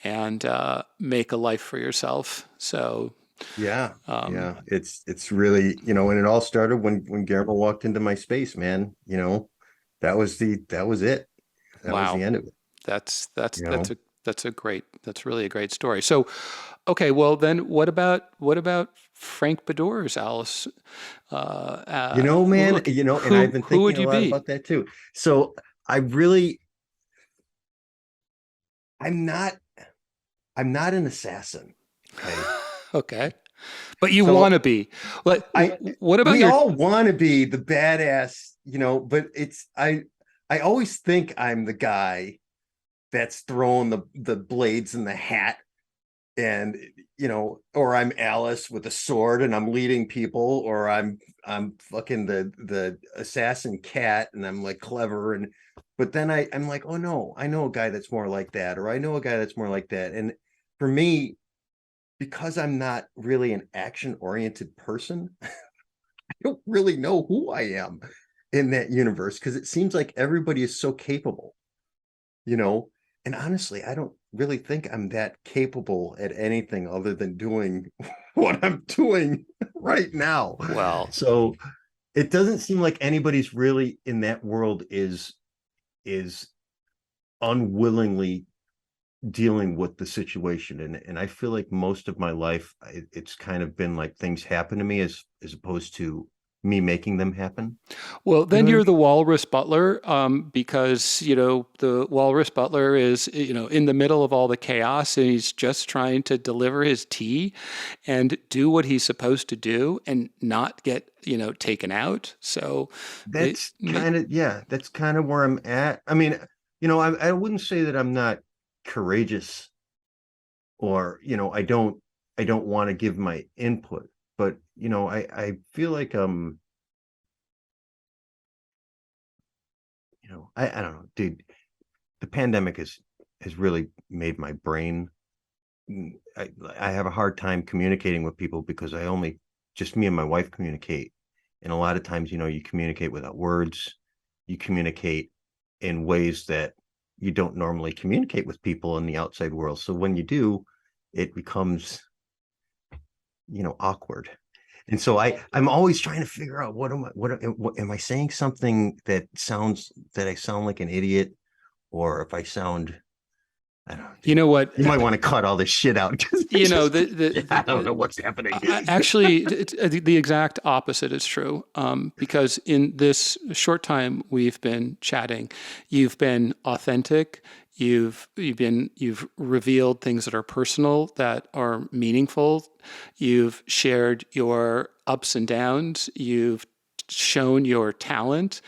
and make a life for yourself. So yeah, it's really, and it all started when Guillermo walked into my space, man. That was it. That was the end of it. That's really a great story. So, okay, well then, what about Frank Beddor's Alice? Man, and I've been thinking a lot about that too. So I'm not an assassin. Okay. Okay. But you want to be. What about we all want to be the badass, but I always think I'm the guy that's throwing the blades in the hat, and or I'm Alice with a sword and I'm leading people, or I'm fucking the assassin cat and I'm like clever, but then I'm like, oh no, I know a guy that's more like that, or I know a guy that's more like that. And for me, because I'm not really an action-oriented person, I don't really know who I am in that universe, because it seems like everybody is so capable, and honestly, I don't really think I'm that capable at anything other than doing what I'm doing right now. Well, so it doesn't seem like anybody's really in that world is unwillingly dealing with the situation, and I feel like most of my life it's kind of been like things happen to me as opposed to me making them happen. Well, then you're the Walrus Butler, because the Walrus Butler is in the middle of all the chaos, and he's just trying to deliver his tea and do what he's supposed to do and not get taken out. So that's kind of where I'm at. I mean, I wouldn't say that I'm not courageous, or I don't want to give my input, but I feel like I don't know, dude. The pandemic has really made my brain, I have a hard time communicating with people because just me and my wife communicate, and a lot of times you communicate without words. You communicate in ways that you don't normally communicate with people in the outside world. So when you do, it becomes, awkward. And so I'm always trying to figure out what am I saying something that I sound like an idiot, or if I sound, I don't know. You know what? You might want to cut all this shit out. I don't know what's happening. Actually, the exact opposite is true. Because in this short time we've been chatting, you've been authentic, You've revealed things that are personal, that are meaningful. You've shared your ups and downs. You've shown your talent.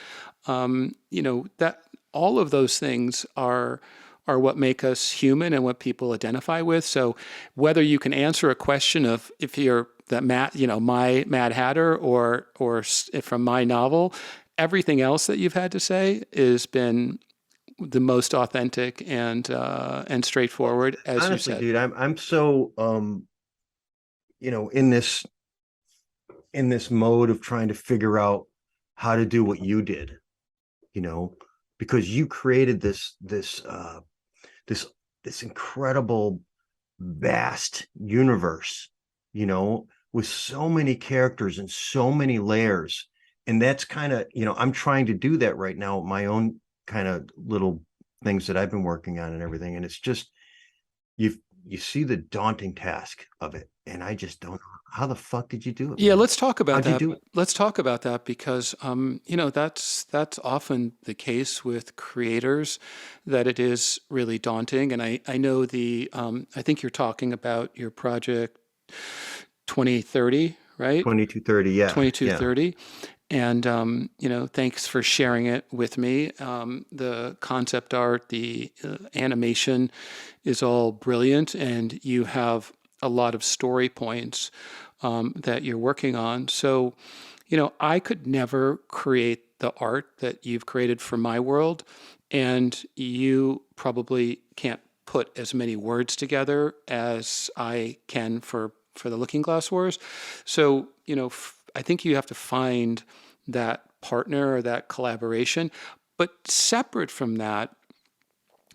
That all of those things are what make us human and what people identify with. So whether you can answer a question of if you're that my Mad Hatter or from my novel, everything else that you've had to say has been the most authentic and straightforward, as you Honestly, said. dude, I'm so in this mode of trying to figure out how to do what you did, because you created this incredible vast universe, with so many characters and so many layers. And that's kind of, I'm trying to do that right now, my own kind of little things that I've been working on and everything. And it's just, you see the daunting task of it. And I just don't know, how the fuck did you do it, Yeah, man? let's talk about How'd you that. do it? Let's talk about that because that's often the case with creators, that it is really daunting. And I know I think you're talking about your project 2030, right? 2230. Yeah. Yeah. 2230. And thanks for sharing it with me. The concept art, the animation is all brilliant, and you have a lot of story points that you're working on. So, I could never create the art that you've created for my world, and you probably can't put as many words together as I can for the Looking Glass Wars. So, I think you have to find that partner or that collaboration. But separate from that,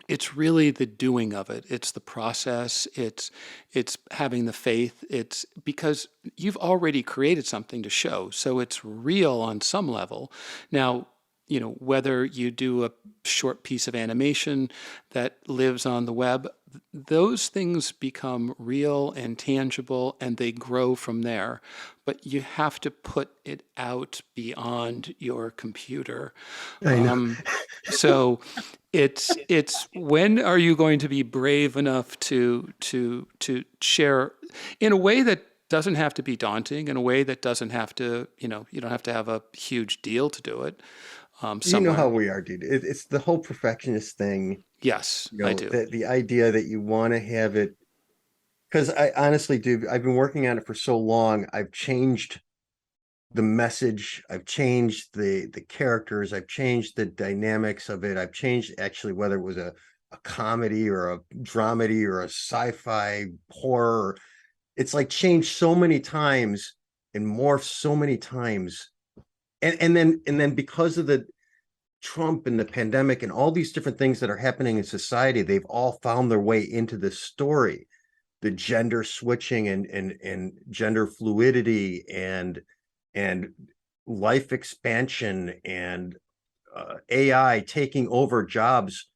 it's really the doing of it. It's the process. It's having the faith. It's because you've already created something to show, so it's real on some level. Now, whether you do a short piece of animation that lives on the web, those things become real and tangible and they grow from there. But you have to put it out beyond your computer. I know. So it's when are you going to be brave enough to share in a way that doesn't have to be daunting, in a way that doesn't have to, you don't have to have a huge deal to do it. You know how Somewhere. we are, dude. It's the whole perfectionist thing, Yes, I do. the idea that you want to have it. Because I honestly do, I've been working on it for so long. I've changed the message, I've changed the characters, I've changed the dynamics of it. I've changed actually whether it was a comedy or a dramedy or a sci-fi horror. It's like changed so many times and morphed so many times. And then because of the Trump and the pandemic and all these different things that are happening in society, they've all found their way into this story. The gender switching and gender fluidity and life expansion and AI taking over jobs.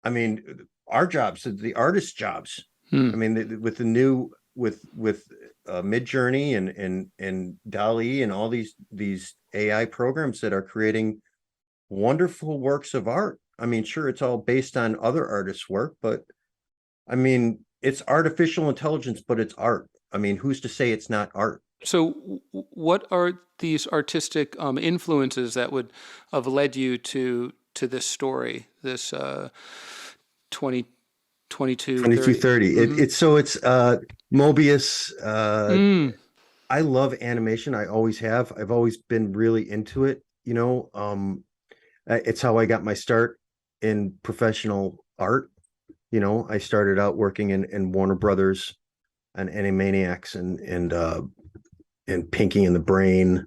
I mean, our jobs, the artist jobs. I mean, with the new with Midjourney and DALL-E and all these AI programs that are creating wonderful works of art. I mean, sure, it's all based on other artists' work, but I mean, it's artificial intelligence, but it's art. I mean, who's to say it's not art? So, what are these artistic influences that would have led you to this story, this 20, 2230? 2230. It's Mobius. Mm. I love animation. I always have. I've always been really into it. It's how I got my start in professional art. I started out working in Warner Brothers and Animaniacs and Pinky and the Brain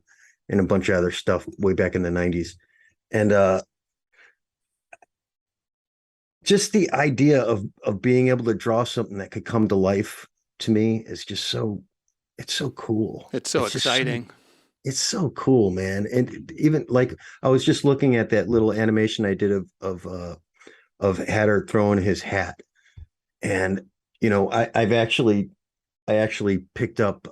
and a bunch of other stuff way back in the 90s. And just the idea of being able to draw something that could come to life to me is just it's so cool. It's so Just so, exciting. it's so cool, man. And even like I was just looking at that little animation I did of Hatter throwing his hat. And I actually picked up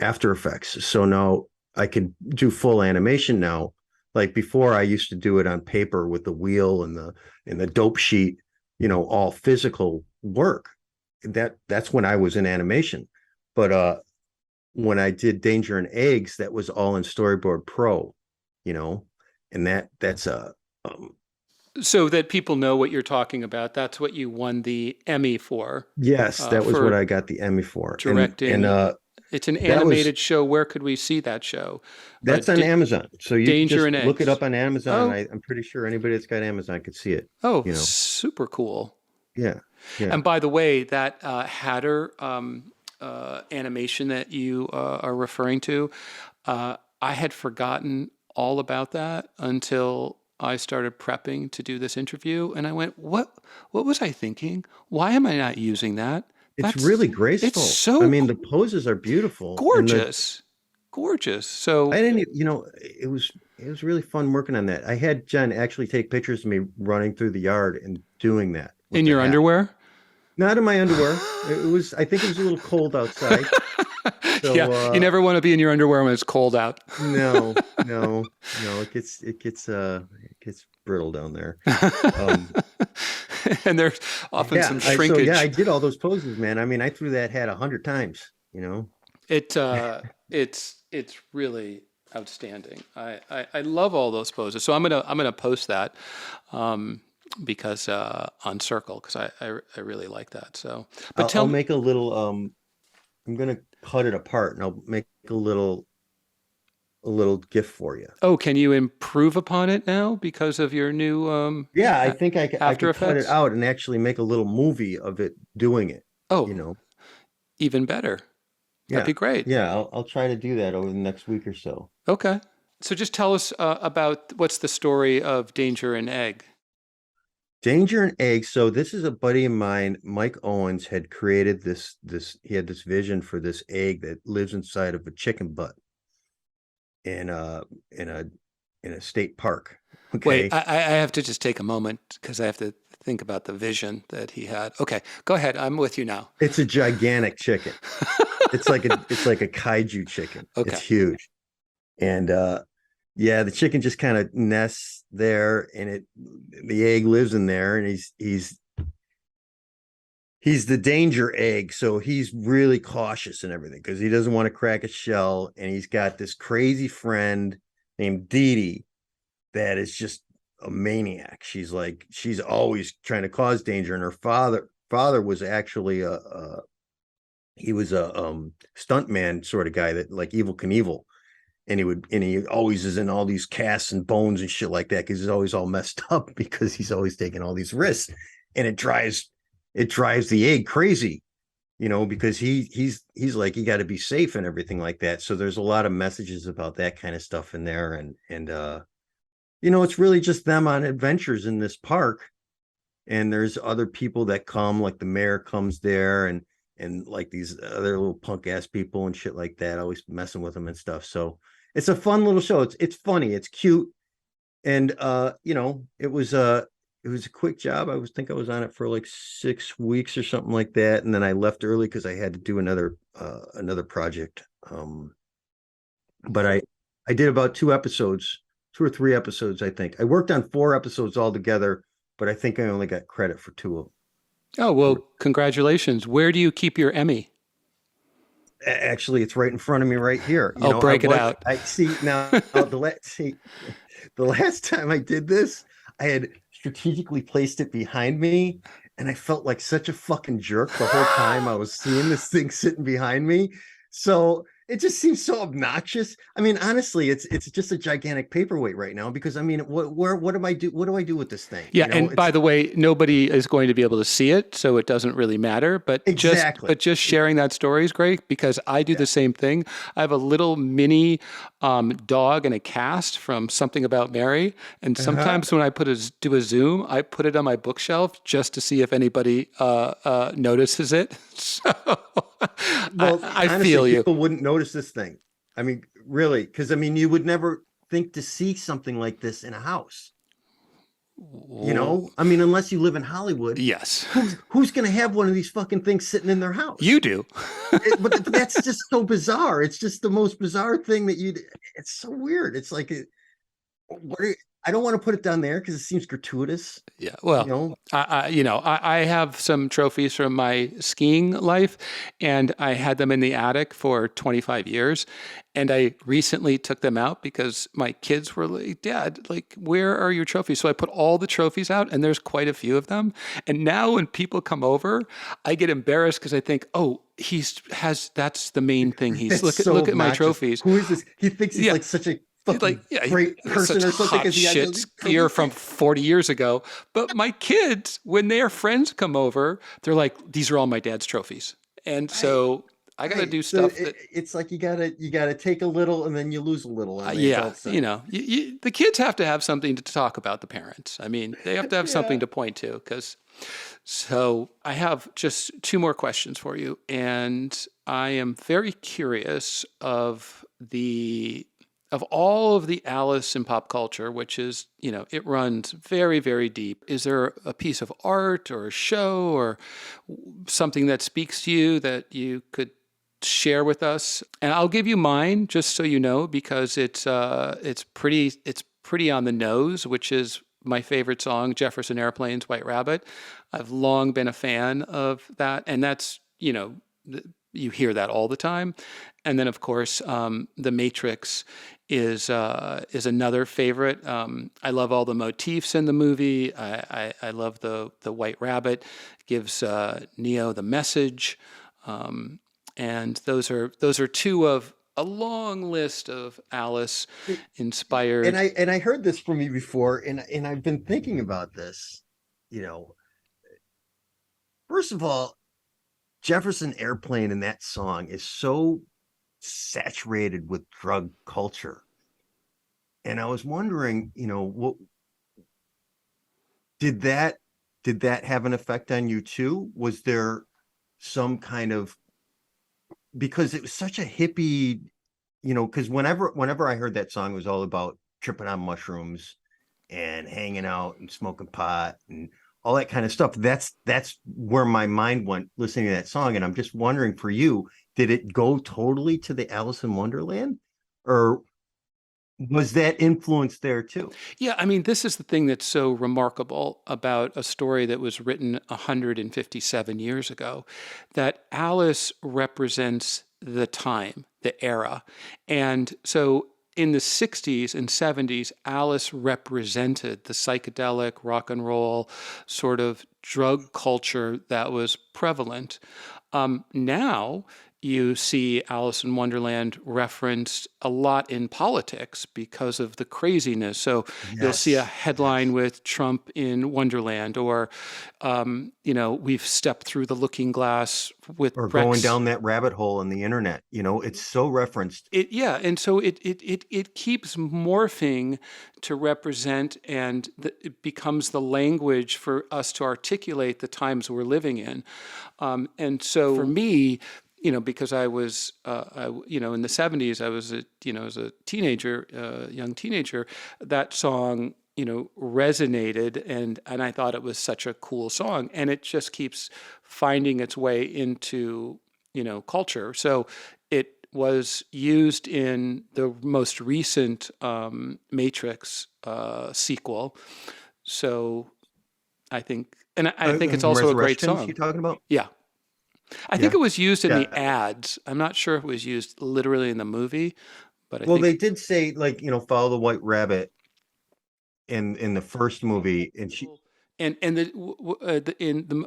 After Effects. So now I can do full animation now. Like before I used to do it on paper with the wheel and the dope sheet. all physical work. That's when I was in animation. But when I did Danger and Eggs, that was all in Storyboard Pro, and that's um, So that people know what you're talking about, that's what you won the Emmy yes, that was what for I got the Emmy for. And directing. It's an that was animated show. Where could we see that show? that's on Amazon. So you could Danger just and look it Eggs. up on Amazon. Oh, I'm pretty sure anybody that's got Amazon could see it, oh, you know. super cool. Yeah. Yeah. And by the way, that Hatter animation that you are referring to, I had forgotten all about that until I started prepping to do this interview, and I went, What was I thinking? Why am I not using that? It's That's really it's graceful. I so mean, the poses are beautiful, and gorgeous, gorgeous. I So didn't, it was really fun working on that. I had Jen actually take pictures of me running through the yard and doing that with in the your hat. underwear? Not in my underwear. I think it was a little cold outside. Yeah, So you never want to be in your underwear when it's cold out. no, no, no, it gets brittle down there. Um And there's often yeah, some I shrinkage. did all those poses, man. I mean, I threw that hat 100 times. It it's really outstanding. I love all those poses. So I'm gonna post that because on Circle because I really like that. So, but I'll tell me, make a little I'm gonna cut it apart and I'll make a little gift for you. oh, can you improve upon it now because of your new Yeah, I think I After could cut it Effects? out and actually make a little movie of it doing it, you Oh, know. even better. That'd Yeah. be great. Yeah, I'll try to do that over the next week or so. Okay. So just tell us about what's the story of Danger and Egg. Danger and Egg. So this is a buddy of mine, Mike Owens, had created this he had this vision for this egg that lives inside of a chicken butt in a in a state park. Wait, Okay. I have to just take a moment because I have to think about the vision that he had. Okay, go ahead. I'm with you now. It's a gigantic chicken. It's like a kaiju chicken. It's Okay. huge. And yeah, the chicken just kind of nests there and the egg lives in there and he's the danger egg, so he's really cautious and everything because he doesn't want to crack a shell. And he's got this crazy friend named Dee Dee that is just a maniac. She's always trying to cause danger. And her father was actually he was a stuntman sort of guy that like Evil Knievel. And he always is in all these casts and bones and shit like that because he's always all messed up because he's always taking all these risks. And it drives the egg crazy, because he's like, you got to be safe and everything like that. So there's a lot of messages about that kind of stuff in there. And it's really just them on adventures in this park. And there's other people that come, like the mayor comes there and like these other little punk ass people and shit like that, always messing with them and stuff. So it's a fun little show. It's funny, it's cute. And it was a quick job. I was on it for like 6 weeks or something like that. And then I left early because I had to do another project. But I did about 2 or 3 episodes, I think. I worked on 4 episodes altogether, but I think I only got credit for 2 of them. Oh, well, congratulations. Where do you keep your Emmy? Actually, it's right in front of me right here. I'll break it out. I see now. The last time I did this, I had strategically placed it behind me, and I felt like such a fucking jerk the whole time I was seeing this thing sitting behind me. So it just seems so obnoxious. I mean, honestly, it's just a gigantic paperweight right now because I mean, what do I do? What do I do with this thing? Yeah, and by the way, nobody is going to be able to see it, so it doesn't really matter. But exactly. just sharing that story is great because I do the same thing. I have a little mini dog in a cast from Something About Mary, and sometimes when I do a zoom, I put it on my bookshelf just to see if anybody notices it. So Well, I honestly, feel you. people wouldn't notice this thing. I mean, really, because I mean, you would never think to see something like this in a house. I mean, unless you live in Hollywood. Yes, Who's going to have one of these fucking things sitting in their house? you do. But that's just so bizarre. It's just the most bizarre thing it's so weird. It's like, I don't want to put it down there because it seems gratuitous, Yeah, you well, know. I have some trophies from my skiing life, and I had them in the attic for 25 years. And I recently took them out because my kids were like, Dad, like, where are your trophies? So I put all the trophies out, and there's quite a few of them. And now when people come over, I get embarrassed because I think, oh, that's the main thing. He's It's look at so look at my obnoxious. trophies. Who is this? He thinks he's Yeah, like such a like fucking yeah, great he has person such or something hot because he has shit those gear from trophies. 40 years ago. But my kids, when their friends come over, they're like, these are all my dad's trophies. And Right. so I got to Right. do So stuff that, it's like you gotta take a little and then you lose a little on the yeah, adult side. the kids have to have something to talk about the parents. I mean, they have to have something Yeah. to point to because. So I have just two more questions for you, and I am very curious of all of the Alice in pop culture, which is, it runs very, very deep. Is there a piece of art or a show or something that speaks to you that you could share with us? And I'll give you mine just so you know, because it's pretty on the nose, which is my favorite song, Jefferson Airplane's White Rabbit. I've long been a fan of that, and that's, you hear that all the time. And then, of course, The Matrix is another favorite. I love all the motifs in the movie. I love the White Rabbit. Gives Neo the message, and those are two of a long list of Alice And inspired. I heard this from you before, and I've been thinking about this. You know, first of all, Jefferson Airplane in that song is so saturated with drug culture. And I was wondering, what did that did that have an effect on you too? Was there some kind of, because it was such a hippie, because whenever I heard that song, it was all about tripping on mushrooms and hanging out and smoking pot and all that kind of stuff. That's where my mind went listening to that song. And I'm just wondering for you, did it go totally to the Alice in Wonderland? Or was that influence there too? Yeah, I mean, this is the thing that's so remarkable about a story that was written 157 years ago, that Alice represents the time, the era. And so in the 60s and 70s, Alice represented the psychedelic rock and roll sort of drug culture that was prevalent. Now, you see Alice in Wonderland referenced a lot in politics because of the craziness. So you'll see a Yes, headline yes. with Trump in Wonderland, or, we've stepped through the looking glass with Or going Rex. down that rabbit hole in the internet. It's so referenced. Yeah, and so it keeps morphing to represent, and it becomes the language for us to articulate the times we're living in. And so for me, because I was, in the 70s, I was as a teenager, young teenager, that song, resonated, and I thought it was such a cool song, and it just keeps finding its way into, culture. So it was used in the most recent Matrix sequel. So I think it's also a great Resurrections you song. talking about? Yeah. I think Yeah. it was used in the Yeah. ads. I'm not sure if it was used literally in the movie, but I Well, think they did say, like, follow the white rabbit in the first movie, and she and the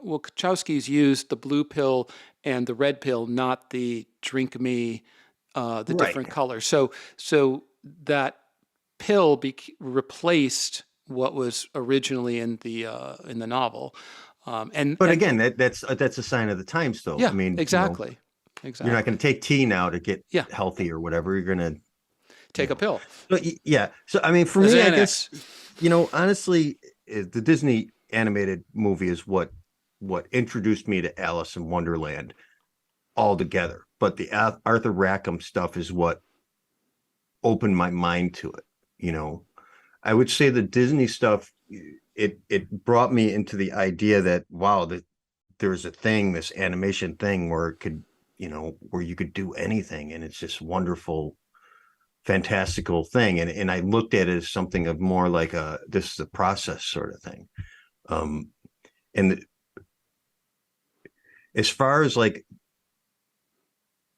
Wachowskis used the blue pill and the red pill, not the drink me, the right. different colors. So that pill replaced what was originally in the novel, But and again, that's a sign of the times, though. I yeah, mean, exactly, you're not going exactly. to take tea now to get Yeah, healthy or whatever. You're going to, you take a know. pill, But yeah. So I mean, for a me, I guess, Xanax. honestly, the Disney animated movie is what introduced me to Alice in Wonderland altogether. But the Arthur Rackham stuff is what opened my mind to it. You know, I would say the Disney stuff, it brought me into the idea that, wow, that there's a thing, this animation thing where it could, where you could do anything, and it's just wonderful, fantastical thing, and I looked at it as something of more like this is a process sort of thing. And as far as like,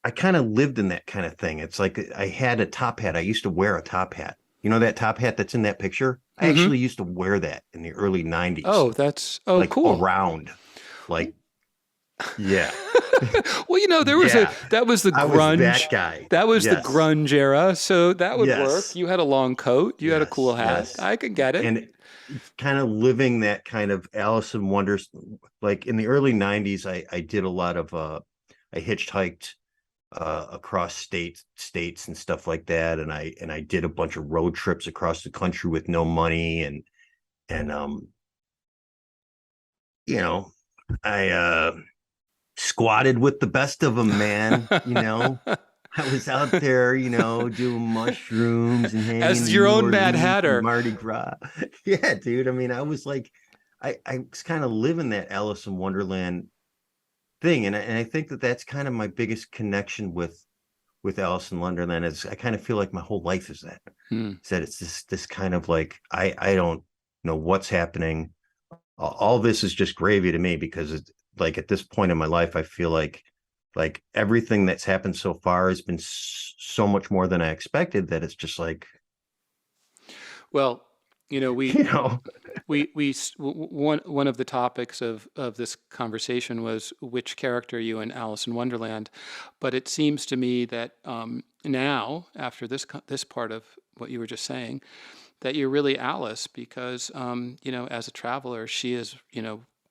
I kind of lived in that kind of thing. It's like I had a top hat. I used to wear a top hat. You know that top hat that's in that picture? I Mm-hmm. actually used to wear that in the early 90s, Oh, like cool. around. Like, yeah. Well, Yeah. that was the I was grunge. that guy. That was the Yes. grunge era, so that would work. Yes. You had a long coat, you had a cool Yes. hat. Yes. I could get it. And kind of living that kind of Alice in Wonders, like in the early 90s, I did a lot of I hitchhiked across states and stuff like that, and I did a bunch of road trips across the country with no money, and you know, I squatted with the best of them, man. I was out there, doing mushrooms and hanging As in your New own Mad Orleans and Hatter. Mardi Gras. Yeah, dude. I mean, I was like, I was kind of living that Alice in Wonderland thing, and I think that that's kind of my biggest connection with Alice in Wonderland. Is I kind of feel like my whole life is that. Hmm. Is that it's this kind of like I don't know what's happening. All this is just gravy to me, because it's like at this point in my life, I feel like everything that's happened so far has been so much more than I expected, that it's just like, Well, you know, one of the topics of this conversation was which character you in Alice in Wonderland, but it seems to me that now, after this part of what you were just saying, that you're really Alice, because as a traveler, she is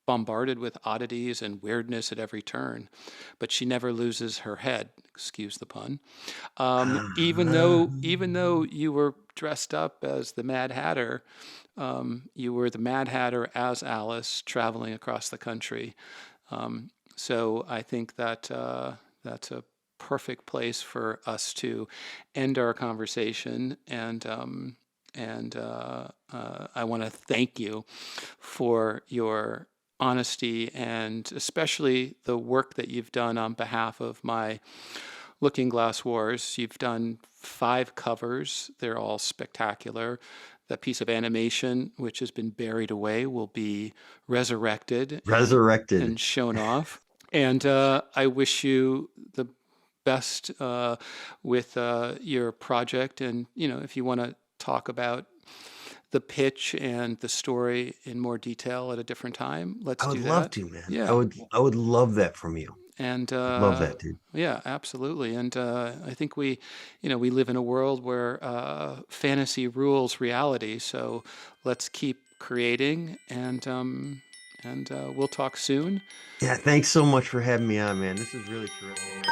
bombarded with oddities and weirdness at every turn, but she never loses her head. Excuse the pun. Even though you were dressed up as the Mad Hatter, you were the Mad Hatter as Alice traveling across the country. So I think that that's a perfect place for us to end our conversation. And I want to thank you for your honesty, and especially the work that you've done on behalf of my Looking Glass Wars. You've done 5 covers. They're all spectacular. That piece of animation, which has been buried away, will be resurrected and shown off. And I wish you the best with your project. And, if you want to talk about the pitch and the story in more detail at a different time, let's I would do love that. to, man. Yeah. I would love that from you. And I'd love that, dude. yeah, absolutely. And I think we live in a world where fantasy rules reality. So let's keep creating, and we'll talk soon. Yeah, thanks so much for having me on, man. This is really terrific.